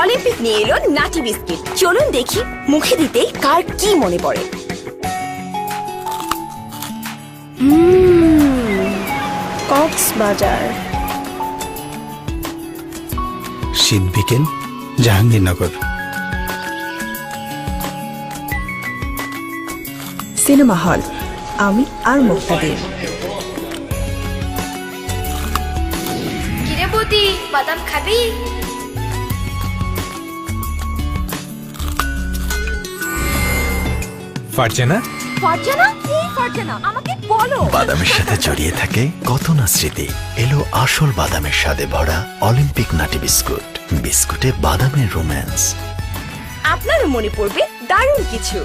Olympic নিয়ে এলো নাটি biscuit. চলুন দেখি মুখে দিতেই কার কি মনে পড়ে। কক্সবাজার, শীত বিকেল, জাহাঙ্গীরনগর। সিনেমা হল, আমি আর মুক্তাদির। কিরে বৌদি, বাদাম খাবি? ফারজানা, ফারজানা, কি ফারজানা, আমাকে বলো। বাদামের সাথে জড়িয়ে থাকে কত না স্মৃতি। এলো আসল বাদামের স্বাদে ভরা অলিম্পিক নাটি বিস্কুট। বিস্কুটে বাদামের রোম্যান্স। আপনারও মনে পড়বে দারুণ কিছু।